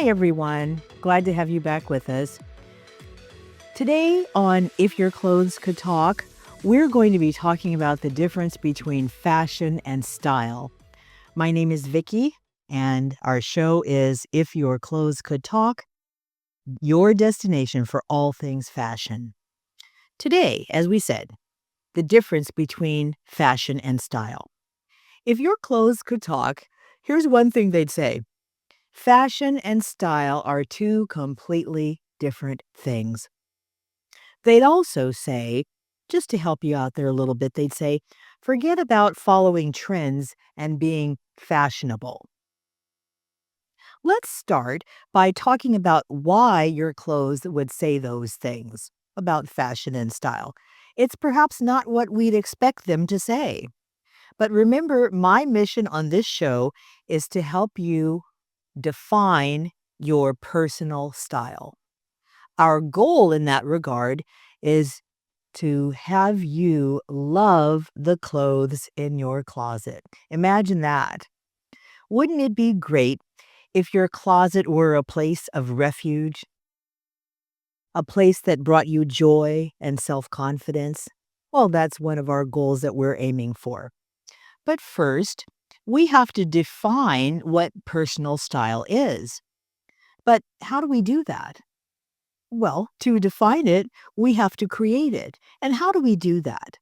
Hi, everyone. Glad to have you back with us. Today, on If Your Clothes Could Talk, we're going to be talking about the difference between fashion and style. My name is Viki, and our show is If Your Clothes Could Talk, your destination for all things fashion. Today, as we said, the difference between fashion and style. If your clothes could talk, here's one thing they'd say. Fashion and style are two completely different things. They'd also say, just to help you out there a little bit, they'd say, forget about following trends and being fashionable. Let's start by talking about why your clothes would say those things about fashion and style. It's perhaps not what we'd expect them to say. But remember, my mission on this show is to help you define your personal style. Our goal in that regard is to have you love the clothes in your closet. Imagine that. Wouldn't it be great if your closet were a place of refuge, a place that brought you joy and self-confidence? Well, that's one of our goals that we're aiming for. But first, we have to define what personal style is. But how do we do that? Well, to define it, we have to create it. And how do we do that?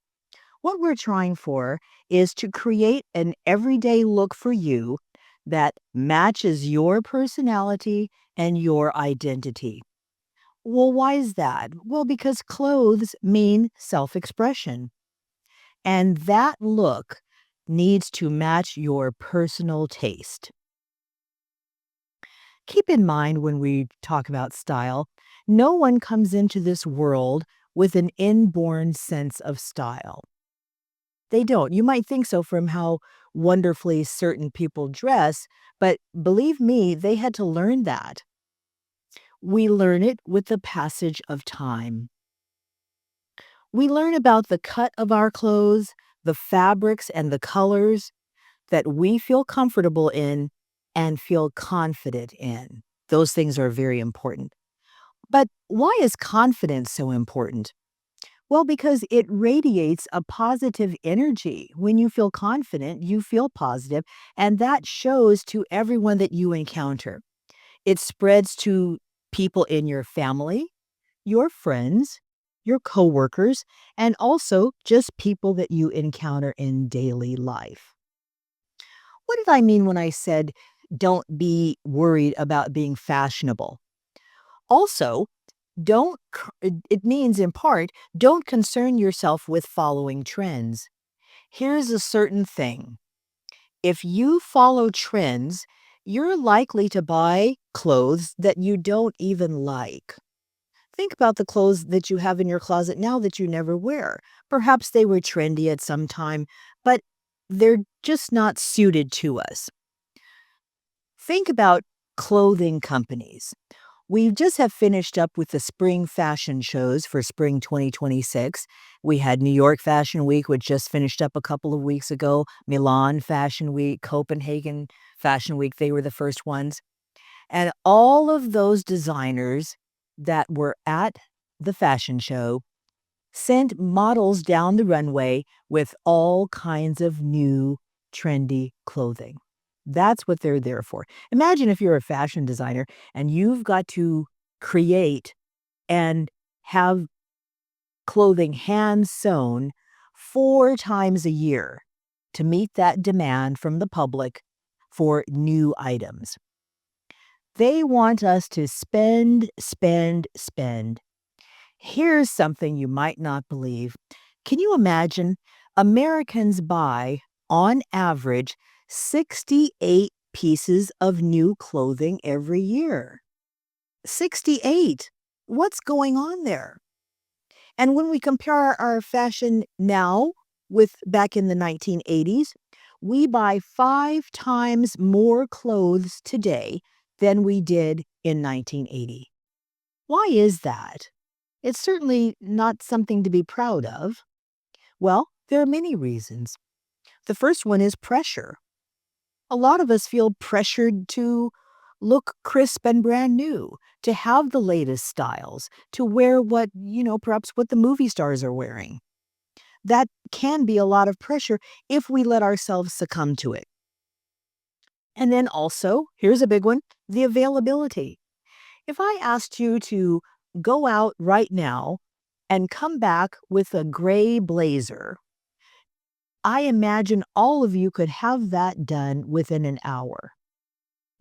What we're trying for is to create an everyday look for you that matches your personality and your identity. Well, why is that? Well, because clothes mean self-expression. And that look needs to match your personal taste. Keep in mind when we talk about style, no one comes into this world with an inborn sense of style. They don't. You might think so from how wonderfully certain people dress, but believe me, they had to learn that. We learn it with the passage of time. We learn about the cut of our clothes, the fabrics and the colors that we feel comfortable in and feel confident in. Those things are very important. But why is confidence so important? Well, because it radiates a positive energy. When you feel confident, you feel positive, and that shows to everyone that you encounter. It spreads to people in your family, your friends, your coworkers, and also just people that you encounter in daily life. What did I mean when I said don't be worried about being fashionable? Also, it means in part, don't concern yourself with following trends. Here's a certain thing. If you follow trends, you're likely to buy clothes that you don't even like. Think about the clothes that you have in your closet now that you never wear. Perhaps they were trendy at some time, but they're just not suited to us. Think about clothing companies. We just have finished up with the spring fashion shows for spring 2026. We had New York Fashion Week, which just finished up a couple of weeks ago, Milan Fashion Week, Copenhagen Fashion Week. They were the first ones. And all of those designers that were at the fashion show sent models down the runway with all kinds of new trendy clothing. That's what they're there for. Imagine if you're a fashion designer and you've got to create and have clothing hand sewn 4 times a year to meet that demand from the public for new items. They want us to spend, spend, spend. Here's something you might not believe. Can you imagine? Americans buy, on average, 68 pieces of new clothing every year. 68. What's going on there? And when we compare our fashion now with back in the 1980s, we buy 5 times more clothes today than we did in 1980. Why is that? It's certainly not something to be proud of. Well, there are many reasons. The first one is pressure. A lot of us feel pressured to look crisp and brand new, to have the latest styles, to wear what, perhaps what the movie stars are wearing. That can be a lot of pressure if we let ourselves succumb to it. And then also, here's a big one, the availability. If I asked you to go out right now and come back with a gray blazer, I imagine all of you could have that done within an hour.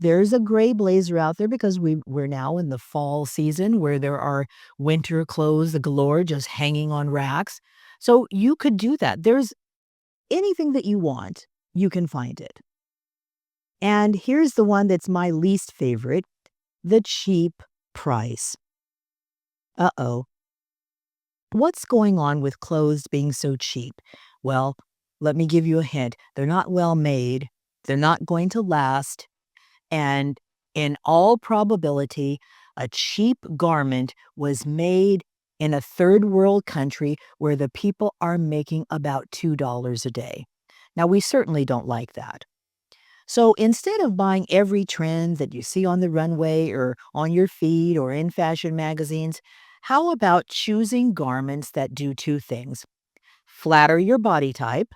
There's a gray blazer out there because we're now in the fall season where there are winter clothes galore just hanging on racks. So you could do that. There's anything that you want, you can find it. And here's the one that's my least favorite, the cheap price. Uh-oh. What's going on with clothes being so cheap? Well, let me give you a hint. They're not well made. They're not going to last. And in all probability, a cheap garment was made in a third world country where the people are making about $2 a day. Now, we certainly don't like that. So instead of buying every trend that you see on the runway or on your feed or in fashion magazines, how about choosing garments that do two things? Flatter your body type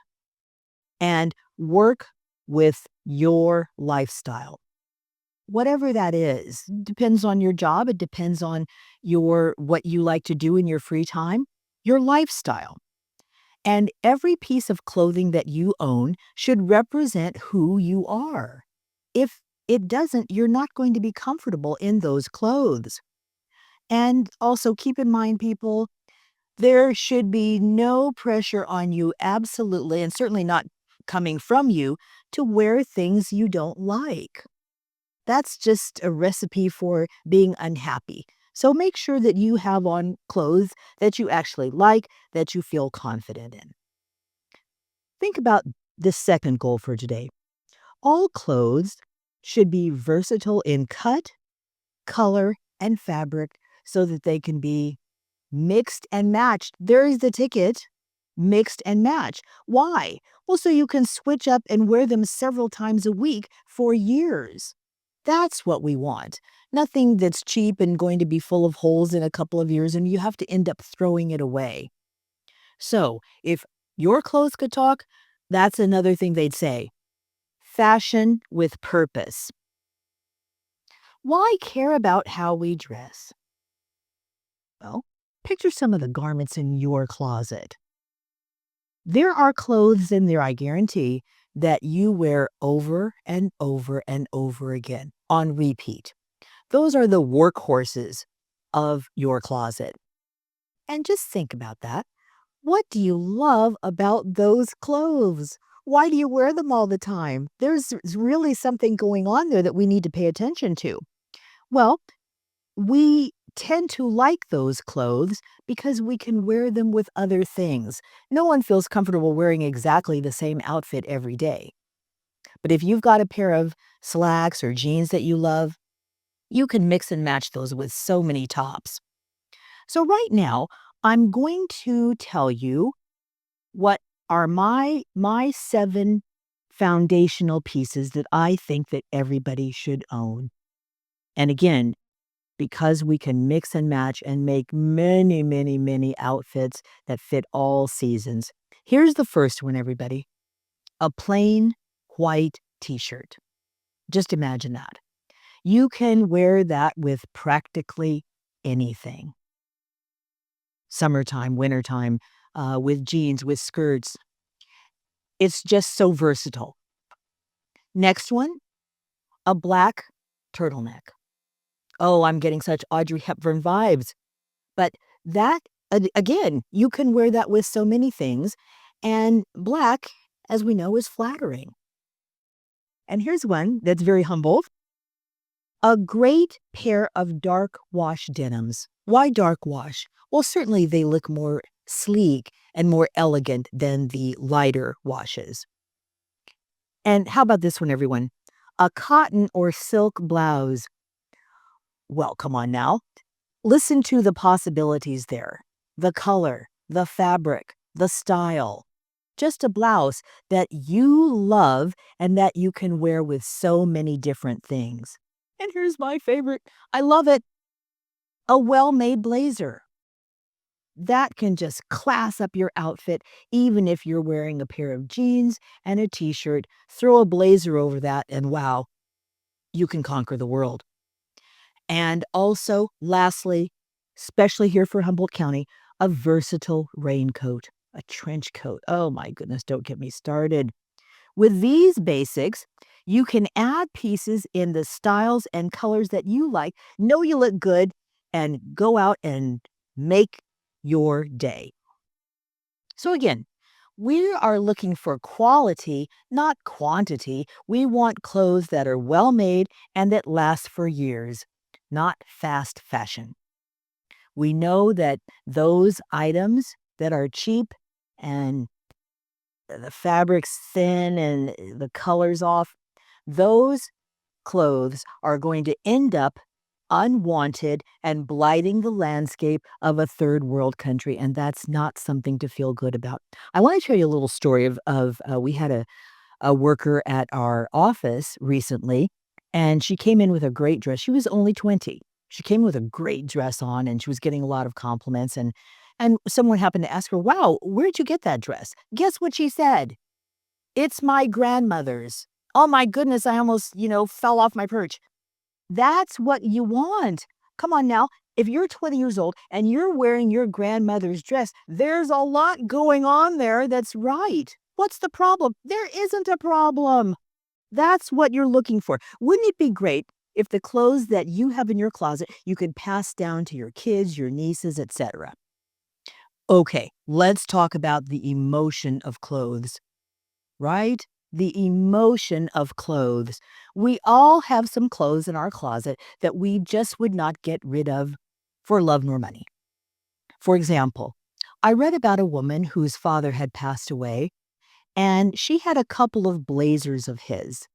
and work with your lifestyle. Whatever that is, depends on your job, it depends on your what you like to do in your free time, your lifestyle. And every piece of clothing that you own should represent who you are. If it doesn't, you're not going to be comfortable in those clothes. And also keep in mind, people, there should be no pressure on you, absolutely, and certainly not coming from you, to wear things you don't like. That's just a recipe for being unhappy. So make sure that you have on clothes that you actually like, that you feel confident in. Think about the second goal for today. All clothes should be versatile in cut, color, and fabric so that they can be mixed and matched. There is the ticket, mixed and match. Why? Well, so you can switch up and wear them several times a week for years. That's what we want. Nothing that's cheap and going to be full of holes in a couple of years and you have to end up throwing it away. So, if your clothes could talk, that's another thing they'd say. Fashion with purpose. Why care about how we dress? Well, picture some of the garments in your closet. There are clothes in there, I guarantee, that you wear over and over and over again on repeat. Those are the workhorses of your closet. And just think about that. What do you love about those clothes? Why do you wear them all the time? There's really something going on there that we need to pay attention to. Well, we tend to like those clothes because we can wear them with other things. No one feels comfortable wearing exactly the same outfit every day. But if you've got a pair of slacks or jeans that you love, you can mix and match those with so many tops. So right now, I'm going to tell you what are my 7 foundational pieces that I think that everybody should own. And again, because we can mix and match and make many, many, many outfits that fit all seasons. Here's the first one, everybody. A plain white t-shirt. Just imagine that. You can wear that with practically anything. Summertime, wintertime, with jeans, with skirts. It's just so versatile. Next one, a black turtleneck. Oh, I'm getting such Audrey Hepburn vibes. But that, again, you can wear that with so many things. And black, as we know, is flattering. And here's one that's very Humboldt. A great pair of dark wash denims. Why dark wash? Well, certainly they look more sleek and more elegant than the lighter washes. And how about this one, everyone? A cotton or silk blouse. Well, come on now. Listen to the possibilities there. The color, the fabric, the style. Just a blouse that you love and that you can wear with so many different things. And here's my favorite. I love it. A well-made blazer. That can just class up your outfit, even if you're wearing a pair of jeans and a t-shirt. Throw a blazer over that, and wow, you can conquer the world. And also, lastly, especially here for Humboldt County, a versatile raincoat, a trench coat. Oh my goodness, don't get me started. With these basics, you can add pieces in the styles and colors that you like, know you look good, and go out and make your day. So again, we are looking for quality, not quantity. We want clothes that are well made and that last for years, not fast fashion. We know that those items that are cheap and the fabric's thin and the color's off, those clothes are going to end up unwanted and blighting the landscape of a third world country, and that's not something to feel good about. I want to tell you a little story of we had a worker at our office recently, and she came in with a great dress. She was only 20. She came with a great dress on, and she was getting a lot of compliments, and someone happened to ask her, "Wow, where'd you get that dress?" Guess what she said? "It's my grandmother's." Oh my goodness, I almost, fell off my perch. That's what you want. Come on now. If you're 20 years old and you're wearing your grandmother's dress, there's a lot going on there that's right. What's the problem? There isn't a problem. That's what you're looking for. Wouldn't it be great if the clothes that you have in your closet you could pass down to your kids, your nieces, etc.? Okay, let's talk about the emotion of clothes. Right? The emotion of clothes. We all have some clothes in our closet that we just would not get rid of for love nor money. For example, I read about a woman whose father had passed away, and she had a couple of blazers of his.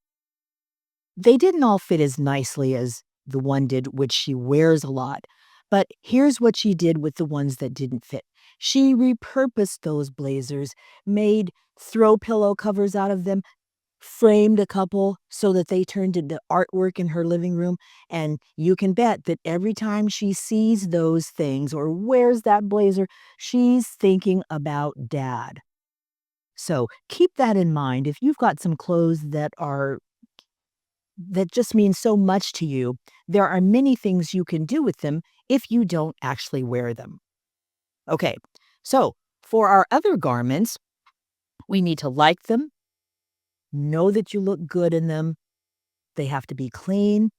They didn't all fit as nicely as the one did, which she wears a lot. But here's what she did with the ones that didn't fit. She repurposed those blazers, made throw pillow covers out of them, framed a couple so that they turned into artwork in her living room, and you can bet that every time she sees those things or wears that blazer, she's thinking about dad. So keep that in mind. If you've got some clothes that just mean so much to you, there are many things you can do with them if you don't actually wear them. Okay, so for our other garments, we need to like them, know that you look good in them. They have to be clean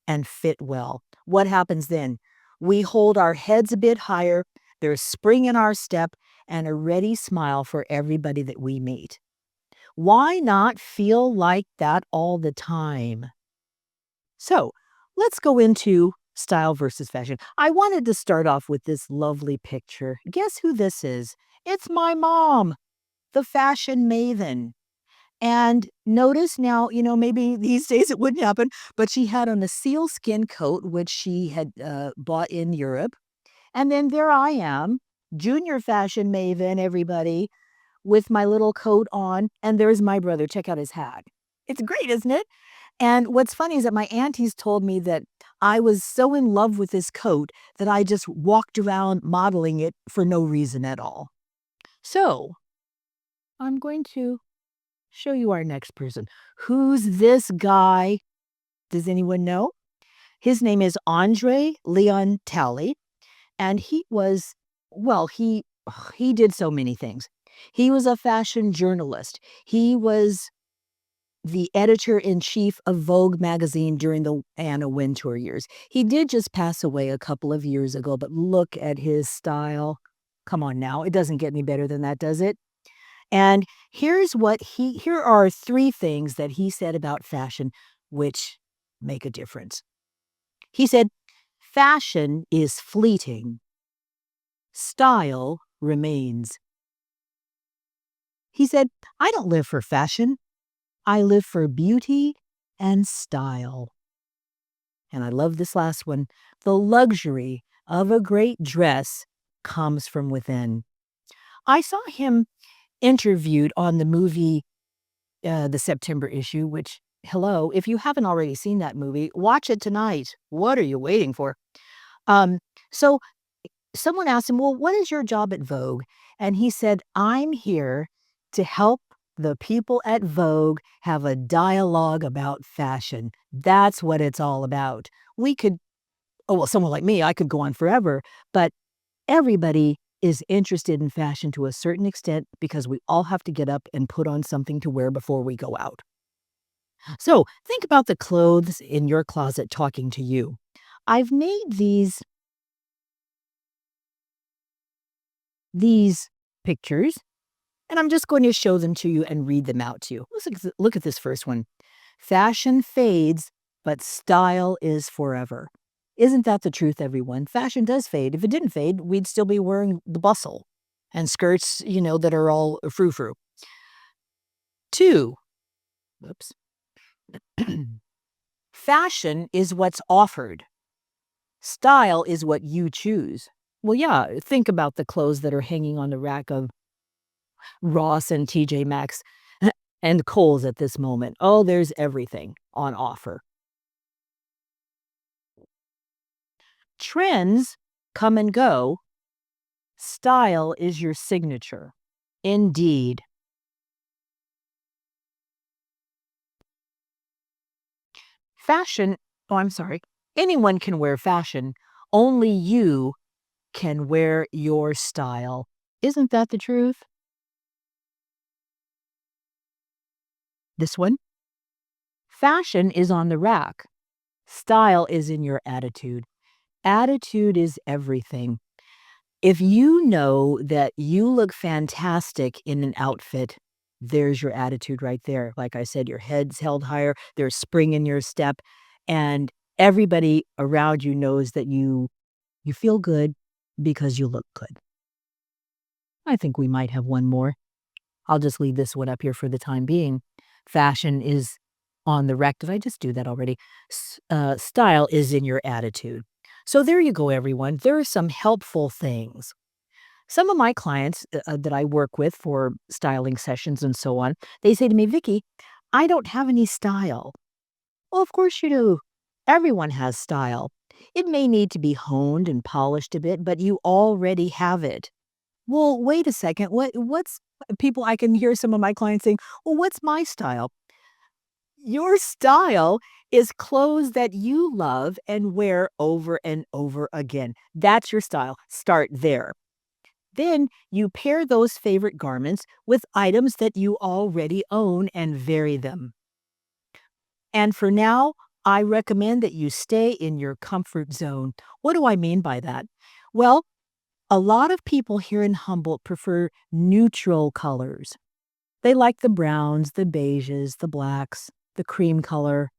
and fit well. What happens then? We hold our heads a bit higher, there's spring in our step, and a ready smile for everybody that we meet. Why not feel like that all the time? So let's go into style versus fashion. I wanted to start off with this lovely picture. Guess who this is? It's my mom, the fashion maven. And notice now, maybe these days it wouldn't happen, but she had on a sealskin coat, which she had bought in Europe. And then there I am, junior fashion maven, everybody, with my little coat on. And there's my brother. Check out his hat. It's great, isn't it? And what's funny is that my aunties told me that I was so in love with this coat that I just walked around modeling it for no reason at all. So I'm going to show you our next person. Who's this guy? Does anyone know? His name is Andre Leon Talley, and he was, well, he did so many things. He was a fashion journalist. He was the editor-in-chief of Vogue magazine during the Anna Wintour years. He did just pass away a couple of years ago, but look at his style. Come on now, it doesn't get any better than that, does it? And here are three things that he said about fashion which make a difference. He said, "Fashion is fleeting. Style remains." He said, "I don't live for fashion. I live for beauty and style." And I love this last one. "The luxury of a great dress comes from within." I saw him interviewed on the movie, the September issue, which Hello, if you haven't already seen that movie, watch it tonight. What are you waiting for? Um, so someone asked him, "Well, what is your job at Vogue?" And he said, "I'm here to help the people at Vogue have a dialogue about fashion. That's what it's all about." We could, oh, well, someone like me, I could go on forever, but everybody is interested in fashion to a certain extent because we all have to get up and put on something to wear before we go out. So think about the clothes in your closet talking to you. I've made these pictures, and I'm just going to show them to you and read them out to you. Look at this first one. Fashion fades, but style is forever. Isn't that the truth, everyone? Fashion does fade. If it didn't fade, we'd still be wearing the bustle and skirts, that are all frou-frou. 2, whoops. Fashion is what's offered. Style is what you choose. Well, yeah, think about the clothes that are hanging on the rack of Ross and TJ Maxx and Kohl's at this moment. Oh, there's everything on offer. Trends come and go. Style is your signature. Indeed. Fashion, oh, I'm sorry. Anyone can wear fashion. Only you can wear your style. Isn't that the truth? This one? Fashion is on the rack. Style is in your attitude. Attitude is everything. If you know that you look fantastic in an outfit, there's your attitude right there. Like I said, your head's held higher, there's spring in your step, and everybody around you knows that you feel good because you look good. I think we might have one more. I'll just leave this one up here for the time being. Fashion is on the rack. Did I just do that already? Style is in your attitude. So there you go, everyone. There are some helpful things. Some of my clients that I work with for styling sessions and so on, they say to me, "Viki, I don't have any style." Well, of course you do. Everyone has style. It may need to be honed and polished a bit, but you already have it. Well, wait a second. What's people I can hear some of my clients saying, "Well, what's my style?" Your style is clothes that you love and wear over and over again. That's your style. Start there. Then you pair those favorite garments with items that you already own and vary them. And for now, I recommend that you stay in your comfort zone. What do I mean by that? Well, a lot of people here in Humboldt prefer neutral colors. They like the browns, the beiges, the blacks, the cream color.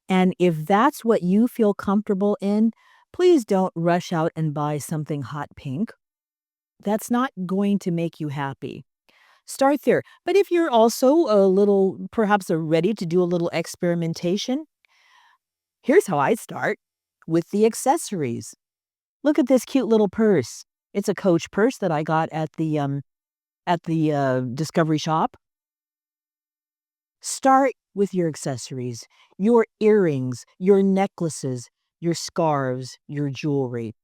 And if that's what you feel comfortable in, please don't rush out and buy something hot pink. That's not going to make you happy. Start there. But if you're also a little, perhaps ready to do a little experimentation, here's how I start with the accessories. Look at this cute little purse. It's a Coach purse that I got at the Discovery Shop. Start with your accessories, your earrings, your necklaces, your scarves, your jewelry.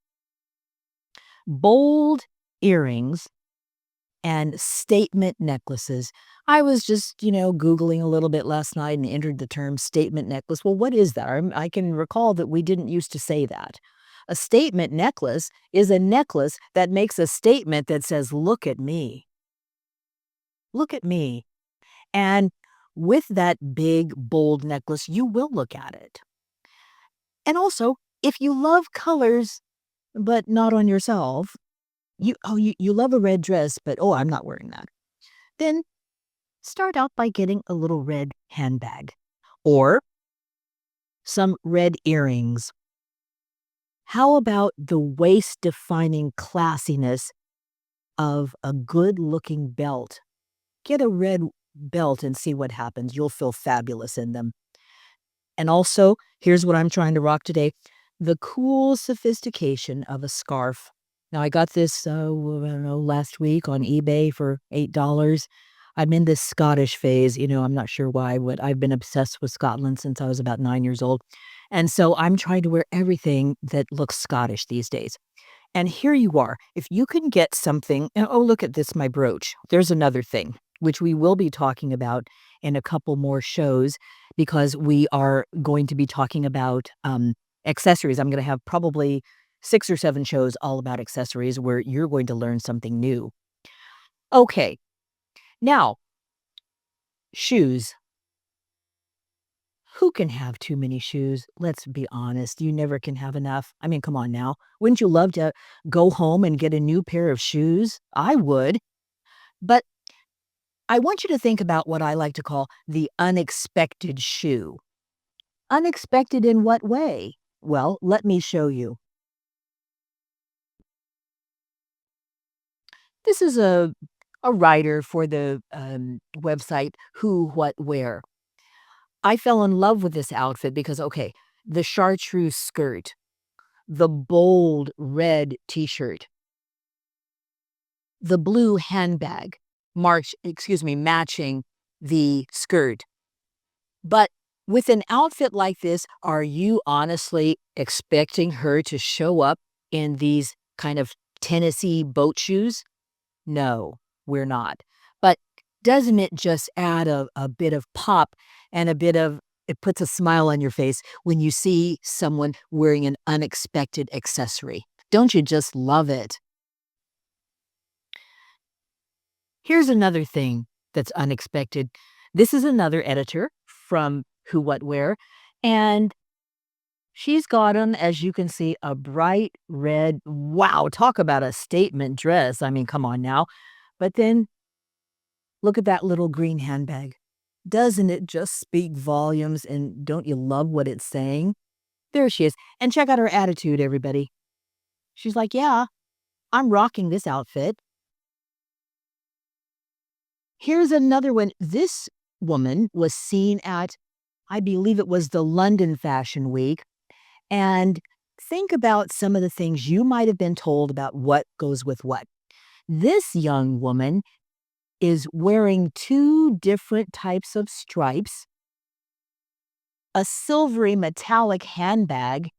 Bold earrings and statement necklaces. I was just, Googling a little bit last night and entered the term statement necklace. Well, what is that? I can recall that we didn't used to say that. A statement necklace is a necklace that makes a statement that says, "Look at me. Look at me." And with that big, bold necklace, you will look at it. And also, if you love colors, but not on yourself, you love a red dress, but, "Oh, I'm not wearing that." Then start out by getting a little red handbag or some red earrings. How about the waist-defining classiness of a good-looking belt? Get a red belt and see what happens. You'll feel fabulous in them. And also, here's what I'm trying to rock today, the cool sophistication of a scarf. Now, I got this, I don't know, last week on eBay for $8. I'm in this Scottish phase, I'm not sure why, but I've been obsessed with Scotland since I was about 9 years old, and so I'm trying to wear everything that looks Scottish these days. And here you are. If you can get something and, oh, look at this, my brooch. There's another thing, which we will be talking about in a couple more shows because we are going to be talking about, accessories. I'm gonna have probably 6 or 7 shows all about accessories where you're going to learn something new. Okay, now, shoes. Who can have too many shoes? Let's be honest, you never can have enough. I mean, come on now. Wouldn't you love to go home and get a new pair of shoes? I would. But I want you to think about what I like to call the unexpected shoe. Unexpected in what way? Well, let me show you. This is a writer for the website Who, What, Where. I fell in love with this outfit because, okay, the chartreuse skirt, the bold red t-shirt, the blue handbag, matching the skirt. But with an outfit like this, are you honestly expecting her to show up in these kind of Tennessee boat shoes? No, we're not. But doesn't it just add a bit of pop and it puts a smile on your face when you see someone wearing an unexpected accessory? Don't you just love it? Here's another thing that's unexpected. This is another editor from Who, What, Where, and she's got on, as you can see, a bright red, wow, talk about a statement dress. I mean, come on now. But then look at that little green handbag. Doesn't it just speak volumes, and don't you love what it's saying? There she is. And check out her attitude, everybody. She's like, yeah, I'm rocking this outfit. Here's another one. This woman was seen at, I believe it was the London Fashion Week. And think about some of the things you might have been told about what goes with what. This young woman is wearing two different types of stripes, a silvery metallic handbag,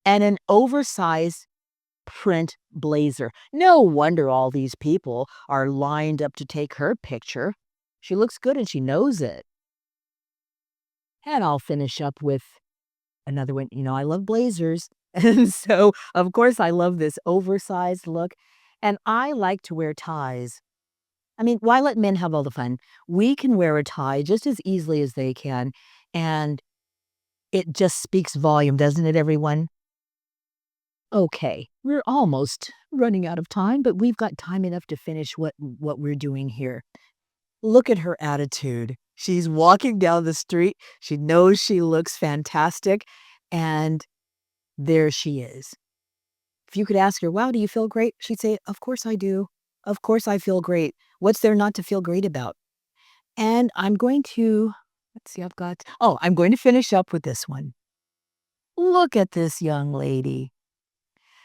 and an oversized print blazer. No wonder all these people are lined up to take her picture. She looks good and she knows it. And I'll finish up with another one. I love blazers. And so, of course, I love this oversized look. And I like to wear ties. I mean, why let men have all the fun? We can wear a tie just as easily as they can. And it just speaks volume, doesn't it, everyone? Okay, we're almost running out of time, but we've got time enough to finish what we're doing here. Look at her attitude. She's walking down the street. She knows she looks fantastic, and there she is. If you could ask her, "Wow, do you feel great?" She'd say, "Of course I do. Of course I feel great. What's there not to feel great about?" And I'm going to let's see, I'm going to finish up with this one. Look at this young lady.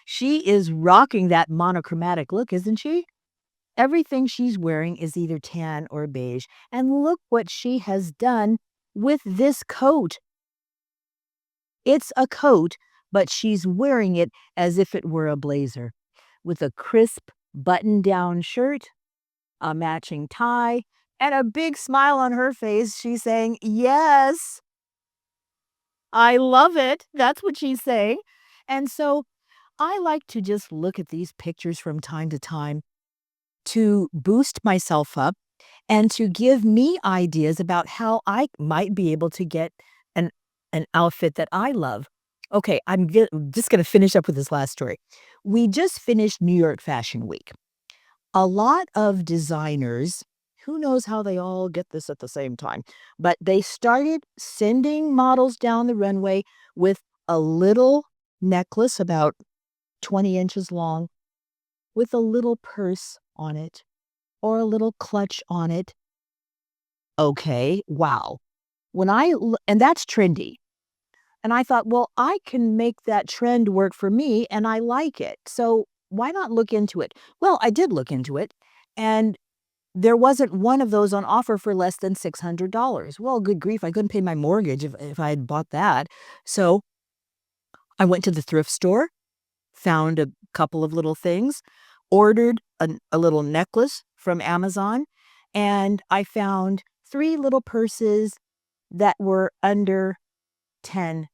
She is rocking that monochromatic look, isn't she? Everything she's wearing is either tan or beige. And look what she has done with this coat. It's a coat, but she's wearing it as if it were a blazer with a crisp button-down shirt, a matching tie, and a big smile on her face. She's saying, "Yes, I love it." That's what she's saying. And so I like to just look at these pictures from time to time to boost myself up and to give me ideas about how I might be able to get an an outfit that I love. Okay, just gonna finish up with this last story. We just finished New York Fashion Week. A lot of designers, who knows how they all get this at the same time, but they started sending models down the runway with a little necklace about 20 inches long with a little purse on it or a little clutch on it. Okay, wow. And that's trendy. And I thought, well, I can make that trend work for me and I like it. So why not look into it? Well, I did look into it. And there wasn't one of those on offer for less than $600. Well, good grief, I couldn't pay my mortgage if I had bought that. So I went to the thrift store, found a couple of little things, ordered a little necklace from Amazon, and I found 3 little purses that were under $10.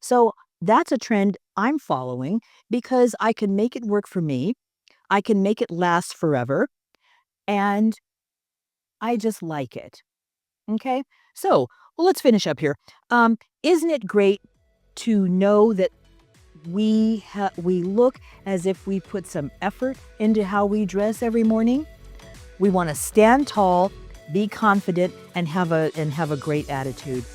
So that's a trend I'm following because I can make it work for me. I can make it last forever, and I just like it. Okay? So, well, let's finish up here. Isn't it great to know that we look as if we put some effort into how we dress every morning? We want to stand tall, be confident, and have a great attitude.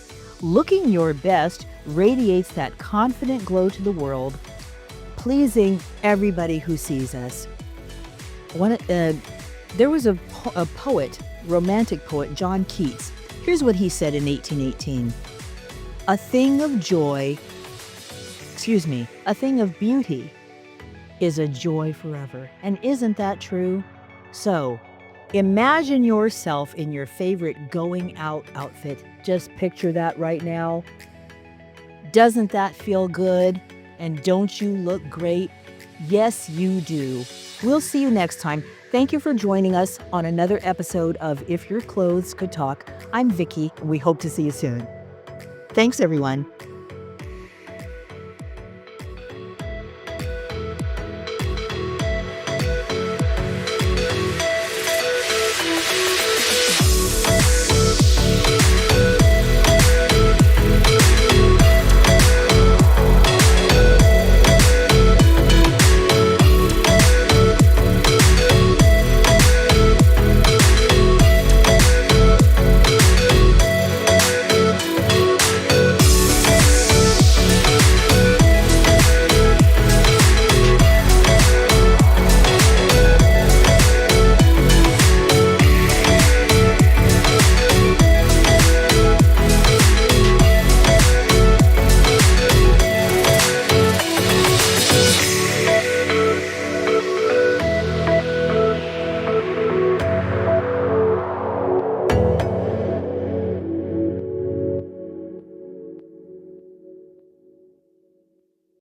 Looking your best radiates that confident glow to the world, pleasing everybody who sees us. There was a poet, romantic poet, John Keats. Here's what he said in 1818. A thing of beauty is a joy forever. And isn't that true? So, imagine yourself in your favorite going out outfit. Just picture that right now. Doesn't that feel good? And don't you look great? Yes, you do. We'll see you next time. Thank you for joining us on another episode of If Your Clothes Could Talk. I'm Viki. We hope to see you soon. Thanks, everyone.